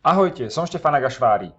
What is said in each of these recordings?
Ahojte, som Štefan Agašvári.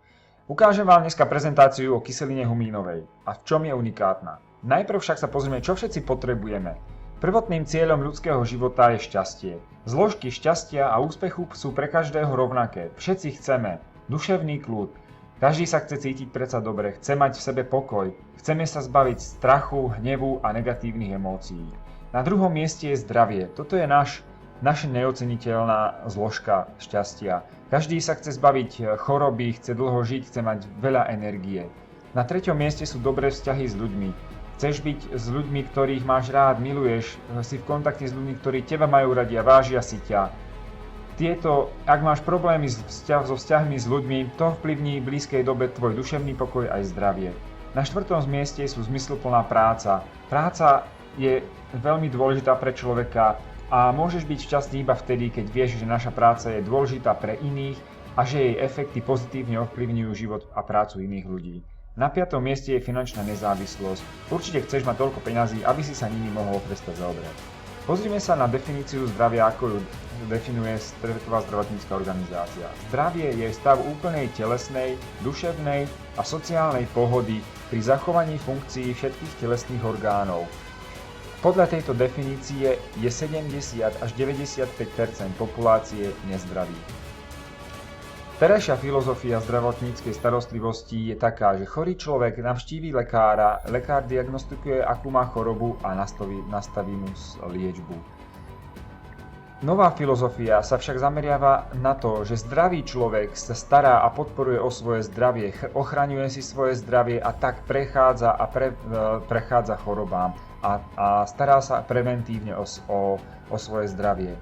Ukážem vám dneska prezentáciu o kyseline humínovej a v čom je unikátna. Najprv však sa pozrieme, čo všetci potrebujeme. Prvotným cieľom ľudského života je šťastie. Zložky šťastia a úspechu sú pre každého rovnaké. Všetci chceme duševný kľud. Každý sa chce cítiť predsa dobre, chce mať v sebe pokoj, chceme sa zbaviť strachu, hnevu a negatívnych emócií. Na druhom mieste je zdravie. Toto je naša neoceniteľná zložka šťastia. Každý sa chce zbaviť choroby, chce dlho žiť, chce mať veľa energie. Na treťom mieste sú dobré vzťahy s ľuďmi. Chceš byť s ľuďmi, ktorých máš rád, miluješ, si v kontakte s ľuďmi, ktorí teba majú radi a vážia si ťa. Ak máš problémy so vzťahmi s ľuďmi, to vplyvní v blízkej dobe tvoj duševný pokoj aj zdravie. Na štvrtom mieste sú zmysluplná práca. Práca je veľmi dôležitá pre človeka a môžeš byť šťastný iba vtedy, keď vieš, že naša práca je dôležitá pre iných a že jej efekty pozitívne ovplyvňujú život a prácu iných ľudí. Na 5. mieste je finančná nezávislosť. Určite chceš mať toľko peňazí, aby si sa nimi mohol prestať zaoberať. Pozrime sa na definíciu zdravia, ako ju definuje Svetová zdravotnícka organizácia. Zdravie je stav úplnej telesnej, duševnej a sociálnej pohody pri zachovaní funkcií všetkých telesných orgánov. Podľa tejto definície je 70 až 95% populácie nezdravých. Terajšia filozofia zdravotníckej starostlivosti je taká, že chorý človek navštíví lekára, lekár diagnostikuje, akú má chorobu a nastaví mu liečbu. Nová filozofia sa však zameriava na to, že zdravý človek sa stará a podporuje o svoje zdravie, ochraňuje si svoje zdravie a tak prechádza chorobám a stará sa preventívne o svoje zdravie.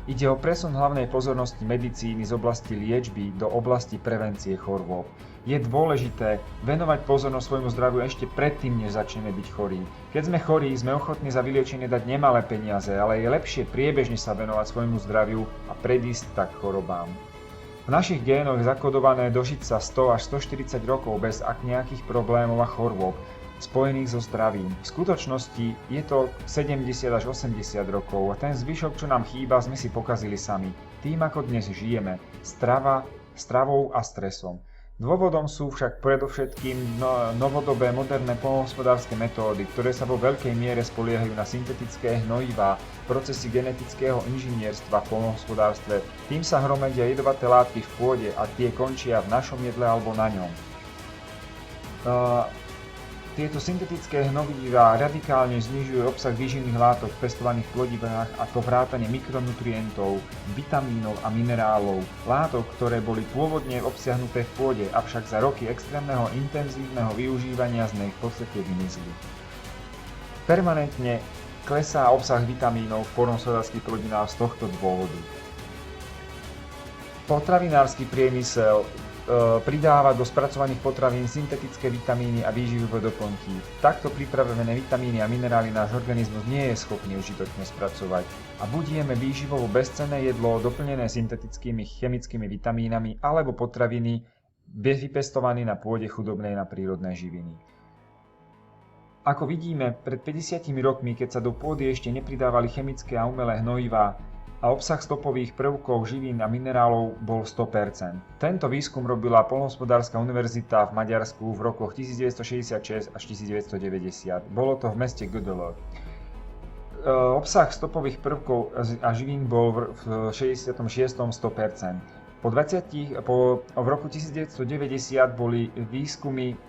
Ide o presun hlavnej pozornosti medicíny z oblasti liečby do oblasti prevencie chorôb. Je dôležité venovať pozornosť svojmu zdraviu ešte predtým, než začneme byť chorí. Keď sme chorí, sme ochotní za vyliečenie dať nemalé peniaze, ale je lepšie priebežne sa venovať svojmu zdraviu a predísť tak chorobám. V našich génoch je zakodované dožiť sa 100 až 140 rokov bez nejakých problémov a chorôb spojených so zdravím. V skutočnosti je to 70 až 80 rokov a ten zvyšok, čo nám chýba, sme si pokazili sami. Tým, ako dnes žijeme, stravou a stresom. Dôvodom sú však predovšetkým novodobé moderné poľnohospodárske metódy, ktoré sa vo veľkej miere spoliehajú na syntetické hnojivá, procesy genetického inžinierstva v poľnohospodárstve. Tým sa hromadia jedovaté látky v pôde a tie končia v našom jedle alebo na ňom. Tieto syntetické hnojivá radikálne znižujú obsah výživných látok v pestovaných plodinách, ako vrátane mikronutrientov, vitamínov a minerálov, látok, ktoré boli pôvodne obsiahnuté v pôde, avšak za roky extrémneho intenzívneho využívania z nej v podstate vymizli. Permanentne klesá obsah vitamínov v poľnohospodárskych plodinách z tohto dôvodu. Potravinársky priemysel pridáva do spracovaných potravín syntetické vitamíny a výživové doplnky. Takto pripravené vitamíny a minerály náš organizmus nie je schopný užitočne spracovať a buď jeme výživovo bezcenné jedlo doplnené syntetickými chemickými vitamínami alebo potraviny vypestované na pôde chudobnej na prírodné živiny. Ako vidíme, pred 50 rokmi, keď sa do pôdy ešte nepridávali chemické a umelé hnojivá, a obsah stopových prvkov, živín a minerálov bol 100%. Tento výskum robila Poľnohospodárska univerzita v Maďarsku v rokoch 1966 až 1990. Bolo to v meste Gödöllő. Obsah stopových prvkov a živín bol v 66. 100%. V roku 1990 boli výskumy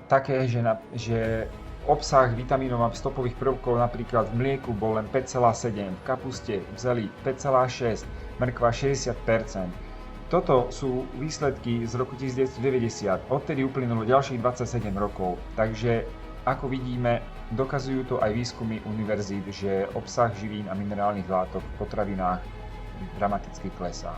také, že obsah vitamínov a stopových prvkov napríklad v mlieku bol len 5,7, v kapuste, v zeli 5,6, mrkva 60%. Toto sú výsledky z roku 1990, odtedy uplynulo ďalších 27 rokov, takže ako vidíme, dokazujú to aj výskumy univerzít, že obsah živín a minerálnych látok v potravinách dramaticky klesá.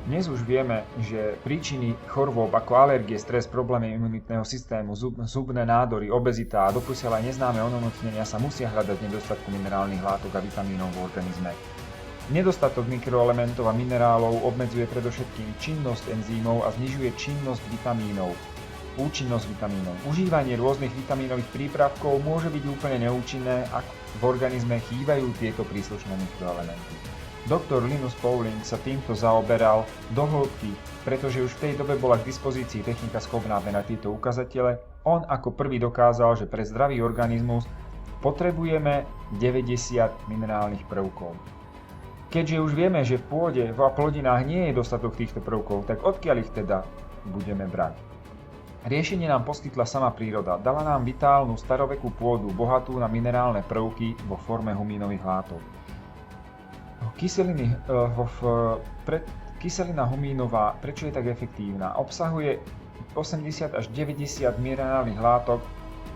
Dnes už vieme, že príčiny chorôb ako alergie, stres, problémy imunitného systému, zubné nádory, obezita a doposiaľ aj neznáme onemocnenia sa musia hľadať v nedostatku minerálnych látok a vitamínov v organizme. Nedostatok mikroelementov a minerálov obmedzuje predovšetkým činnosť enzymov a znižuje činnosť vitamínov. Účinnosť vitamínov. Užívanie rôznych vitamínových prípravkov môže byť úplne neúčinné, ak v organizme chýbajú tieto príslušné mikroelementy. Doktor Linus Pauling sa týmto zaoberal do hĺbky, pretože už v tej dobe bola k dispozícii technika schopná merať tieto ukazatele. On ako prvý dokázal, že pre zdravý organizmus potrebujeme 90 minerálnych prvkov. Keďže už vieme, že v pôde a plodinách nie je dostatok týchto prvkov, tak odkiaľ ich teda budeme brať? Riešenie nám poskytla sama príroda. Dala nám vitálnu starovekú pôdu, bohatú na minerálne prvky vo forme humínových látok. Kyselina humínová, prečo je tak efektívna? Obsahuje 80 až 90 minerálnych látok,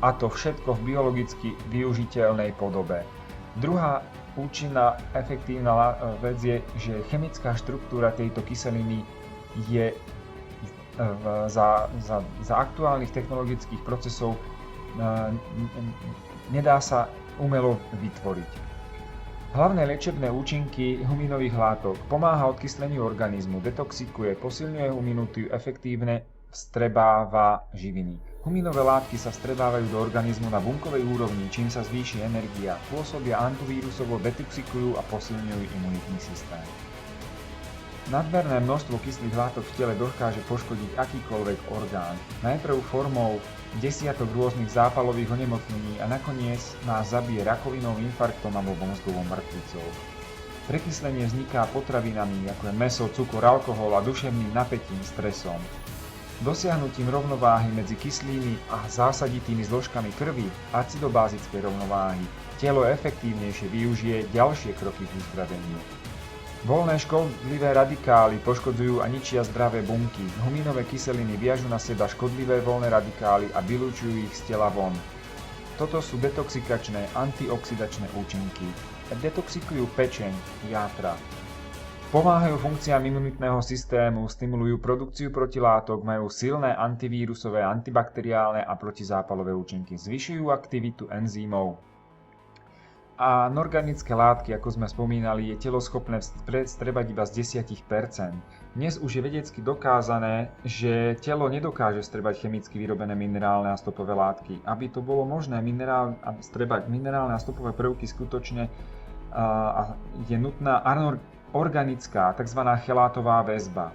a to všetko v biologicky využiteľnej podobe. Druhá účinná efektívna vec je, že chemická štruktúra tejto kyseliny je za aktuálnych technologických procesov nedá sa umelo vytvoriť. Hlavné liečebné účinky humínových látok: pomáha odkysleniu organizmu, detoxikuje, posilňuje humínutiu, efektívne vstrebáva živiny. Humínové látky sa vstrebávajú do organizmu na bunkovej úrovni, čím sa zvýši energia, pôsobia antivírusovo, detoxikujú a posilňujú imunitný systém. Nadmerné množstvo kyslých látok v tele dokáže poškodiť akýkoľvek orgán, najprv formou desiatok rôznych zápalových onemocnení a nakoniec nás zabije rakovinou, infarktom alebo mozgovou mŕtvicou. Prekyslenie vzniká potravinami, ako je mäso, cukor, alkohol a duševným napätím, stresom. Dosiahnutím rovnováhy medzi kyslými a zásaditými zložkami krvi, acidobázickej rovnováhy, telo efektívnejšie využije ďalšie kroky k uzdraveniu. Voľné škodlivé radikály poškodzujú a ničia zdravé bunky. Humínové kyseliny viažu na seba škodlivé voľné radikály a vylúčujú ich z tela von. Toto sú detoxikačné, antioxidačné účinky. Detoxikujú pečeň, játra. Pomáhajú funkciám imunitného systému, stimulujú produkciu protilátok, majú silné antivírusové, antibakteriálne a protizápalové účinky. Zvyšujú aktivitu enzymov. A anorganické látky, ako sme spomínali, je telo schopné vstrebať iba z 10%. Dnes už je vedecky dokázané, že telo nedokáže vstrebať chemicky vyrobené minerálne a stopové látky. Aby to bolo možné vstrebať minerálne a stopové prvky skutočne, je nutná organická, tzv. Chelátová väzba.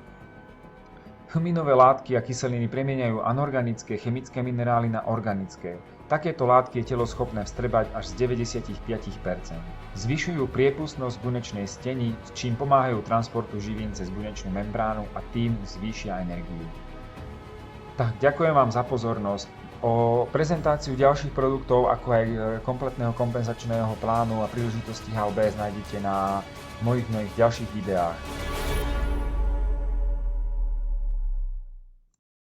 Humínové látky a kyseliny premieňajú anorganické chemické minerály na organické. Takéto látky je telo schopné vstrebať až z 95%. Zvyšujú priepustnosť bunečnej steni, s čím pomáhajú transportu živín cez bunečnú membránu a tým zvýšia energiu. Tak, ďakujem vám za pozornosť. O prezentáciu ďalších produktov, ako aj kompletného kompenzačného plánu a príležitosti HLBS nájdete na mojich ďalších videách.